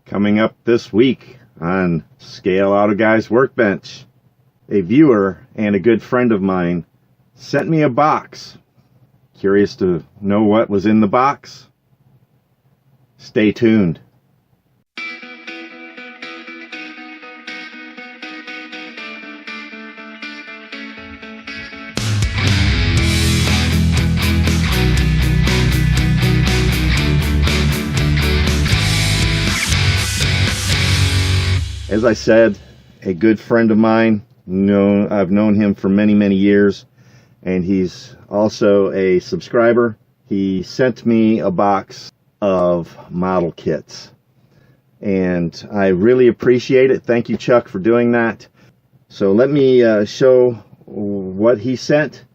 Coming up this week on Scale Auto Guy's Workbench, a viewer and a good friend of mine sent me a box. Curious to know what was in the box? Stay tuned. As I said, a good friend of mine. I've known him for many years, and he's also a subscriber. He sent me a box of model kits, and I really appreciate it. Thank you, Chuck, for doing that. So let me show what he sent,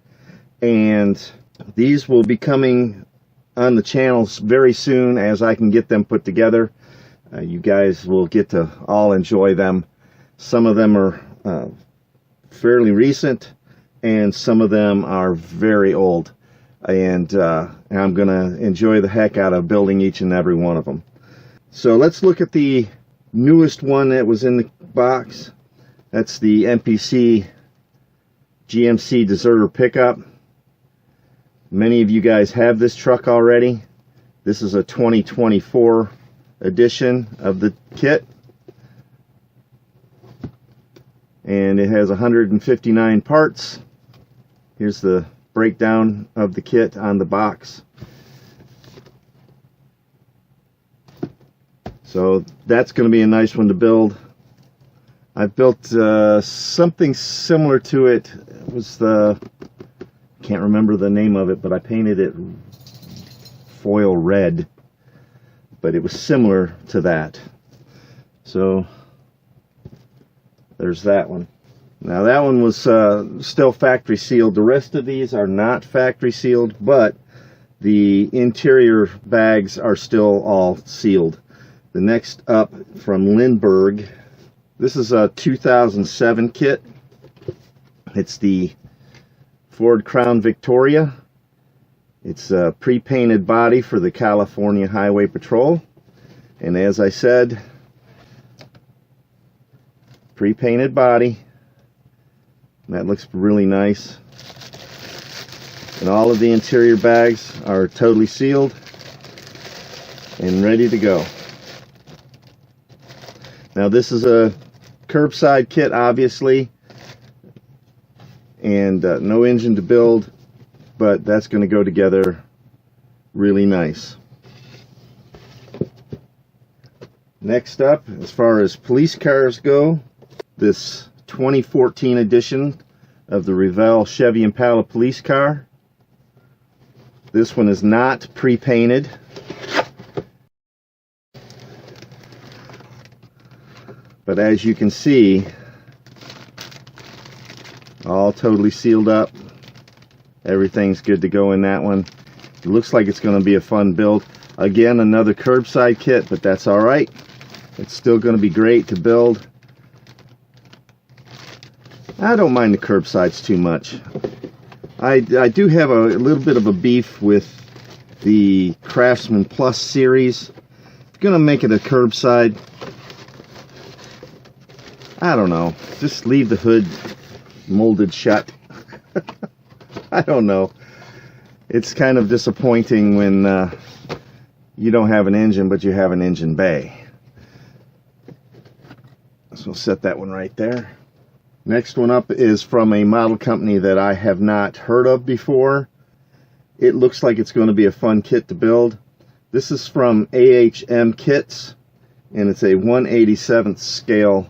and these will be coming on the channels very soon as I can get them put together. You guys will get to all enjoy them. Some of them are fairly recent, and some of them are very old. And I'm going to enjoy the heck out of building each and every one of them. So let's look at the newest one that was in the box. That's the MPC GMC Deserter pickup. Many of you guys have this truck already. This is a 2024 edition of the kit, and it has 159 parts. Here's the breakdown of the kit on the box. So that's going to be a nice one to build. I've built something similar to it. It was can't remember the name of it, but I painted it foil red. But it was similar to that. So there's that one. Now that one was still factory sealed. The rest of these are not factory sealed, but the interior bags are still all sealed. The next up from Lindbergh, this is a 2007 kit. It's the Ford Crown Victoria. It's a pre-painted body for the California Highway Patrol, and as I said, pre-painted body. That looks really nice, and all of the interior bags are totally sealed and ready to go. Now this is a curbside kit, obviously, and no engine to build, but that's going to go together really nice. Next up, as far as police cars go, this 2014 edition of the Revell Chevy Impala police car. This one is not pre-painted. But as you can see, all totally sealed up. Everything's good to go in that one. It looks like it's going to be a fun build. Again, another curbside kit, but that's all right. It's still going to be great to build. I don't mind the curbsides too much. I do have a little bit of a beef with the Craftsman Plus series. I'm going to make it a curbside. I don't know. Just leave the hood molded shut. I don't know. It's kind of disappointing when you don't have an engine, but you have an engine bay. So we'll set that one right there. Next one up is from a model company that I have not heard of before. It looks like it's going to be a fun kit to build. This is from AHM Kits, and it's a 1/87th scale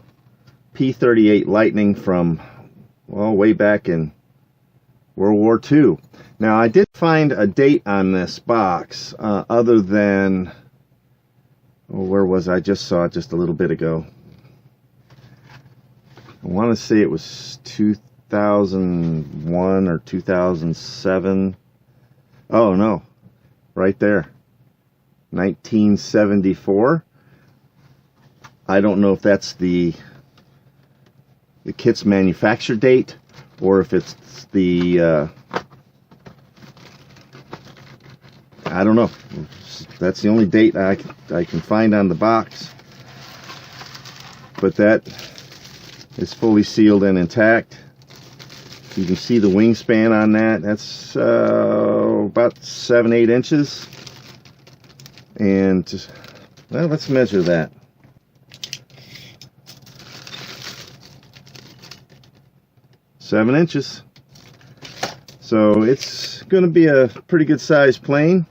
P38 Lightning from, well, way back in World War II. Now, I did find a date on this box other than, oh, where was I? I just saw it just a little bit ago. I want to say it was 2001 or 2007. Oh, no. Right there. 1974. I don't know if that's the kit's manufacture date, or if it's the I don't know. That's the only date I can find on the box. but that is fully sealed and intact. You can see the wingspan on that. That's about 7-8 inches. And, well, let's measure that. Seven inches. So it's going to be a pretty good sized plane.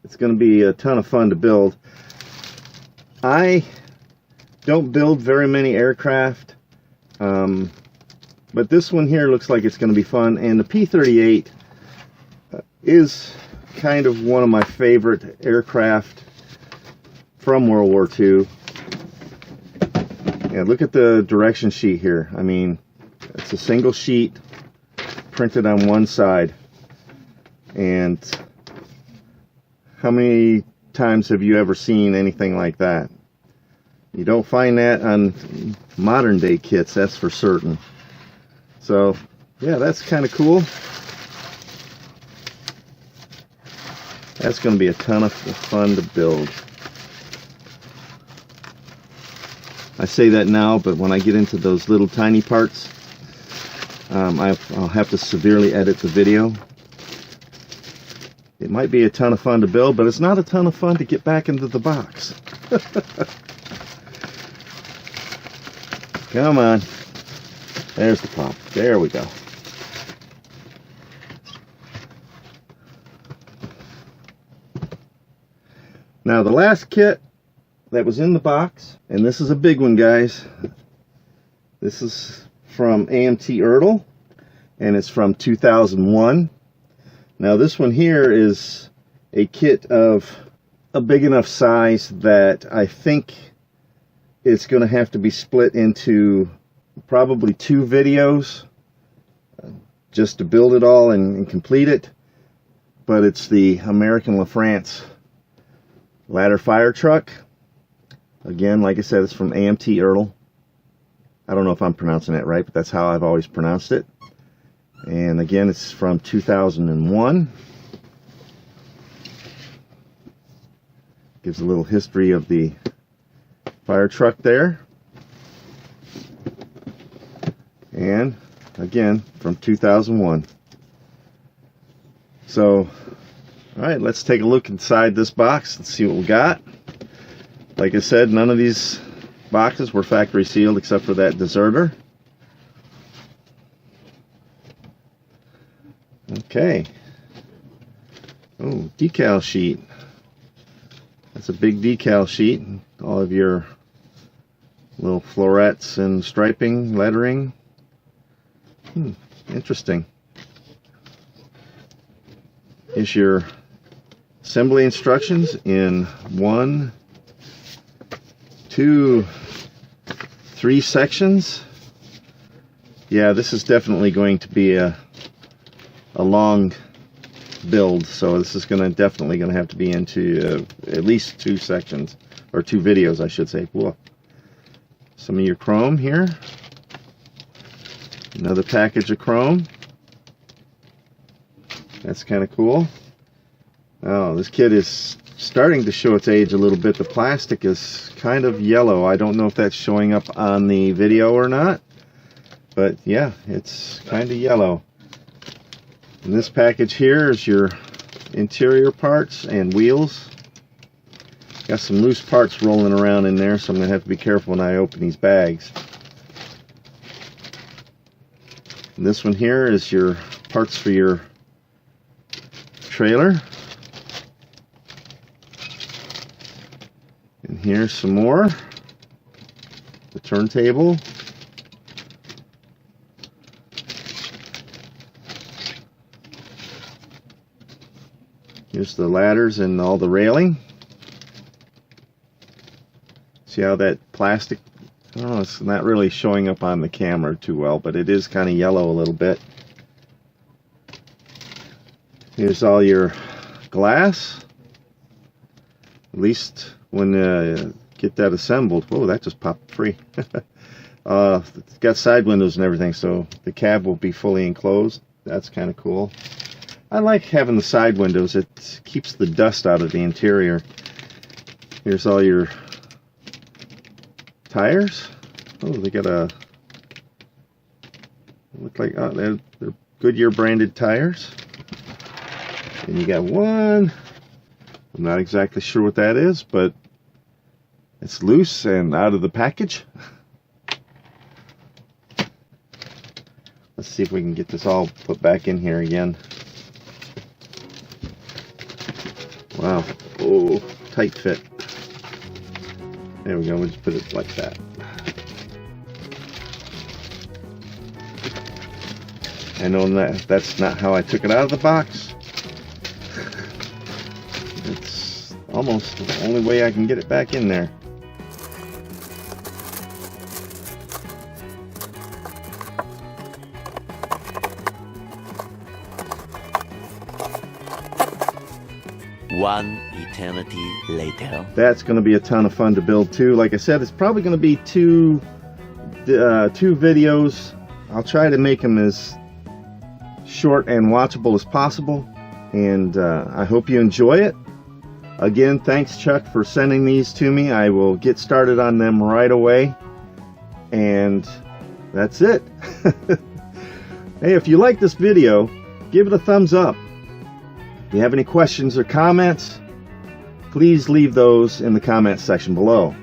It's going to be a ton of fun to build. I don't build very many aircraft, but this one here looks like it's going to be fun. And the P38 is kind of one of my favorite aircraft from World War II. Yeah, look at the direction sheet here. I mean, it's a single sheet printed on one side. And how many times have you ever seen anything like that? You don't find that on modern day kits, that's for certain. So yeah, that's kind of cool. That's going to be a ton of fun to build. I say that now, but when I get into those little tiny parts, I'll have to severely edit the video. It might be a ton of fun to build, but it's not a ton of fun to get back into the box. Come on. There's the pop. There we go. Now the last kit that was in the box, and this is a big one, guys. This is from AMT Ertl, and it's from 2001. Now this one here is a kit of a big enough size that I think it's going to have to be split into probably 2 videos just to build it all and complete it. But it's the American LaFrance ladder fire truck. Again, like I said, it's from AMT Ertl. I don't know if I'm pronouncing that right, but that's how I've always pronounced it. And again, it's from 2001. Gives a little history of the fire truck there. And again, from 2001. So, all right, let's take a look inside this box and see what we got. Like I said, none of these boxes were factory sealed except for that Deserter. Okay. Oh, decal sheet. That's a big decal sheet. All of your little florets and striping, lettering. Interesting. Here's your assembly instructions in 1, 2, 3 sections. Yeah, this is definitely going to be a long build, so this is definitely going to have to be into at least 2 sections, or 2 videos, I should say. Whoa. Some of your chrome here. Another package of chrome. That's kind of cool. Oh, this kit is starting to show its age a little bit. The plastic is kind of yellow. I don't know if that's showing up on the video or not, but yeah, it's kind of yellow. And this package here is your interior parts and wheels. Got some loose parts rolling around in there, so I'm going to have to be careful when I open these bags. And this one here is your parts for your trailer. And here's some more. The turntable. Here's the ladders and all the railing. See how that plastic, I don't know, it's not really showing up on the camera too well, but it is kind of yellow a little bit. Here's all your glass. At least when get that assembled. Whoa, that just popped free. It's got side windows and everything, so the cab will be fully enclosed. That's kind of cool. I like having the side windows. It keeps the dust out of the interior. Here's all your tires. Oh, they got a, look like, oh, they're Goodyear branded tires. And you got one, I'm not exactly sure what that is, but it's loose and out of the package. Let's see if we can get this all put back in here again. Wow, oh, tight fit. There we go, we'll just put it like that. I know that's not how I took it out of the box. It's almost the only way I can get it back in there. One eternity later. That's going to be a ton of fun to build too. Like I said, it's probably going to be two videos. I'll try to make them as short and watchable as possible, and I hope you enjoy it. Again, thanks Chuck for sending these to me. I will get started on them right away, and that's it. Hey, if you like this video, give it a thumbs up. If you have any questions or comments, please leave those in the comments section below.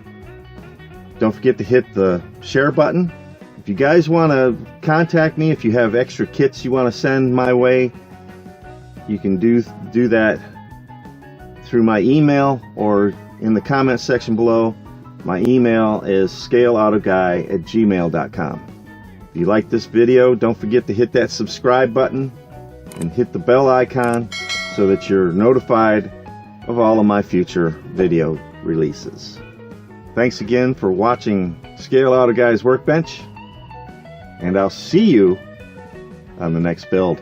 Don't forget to hit the share button. If you guys want to contact me, if you have extra kits you want to send my way, you can do that through my email or in the comments section below. My email is scaleautoguy@gmail.com. If you like this video, don't forget to hit that subscribe button and hit the bell icon so that you're notified of all of my future video releases. Thanks again for watching Scale Auto Guy's Workbench, and I'll see you on the next build.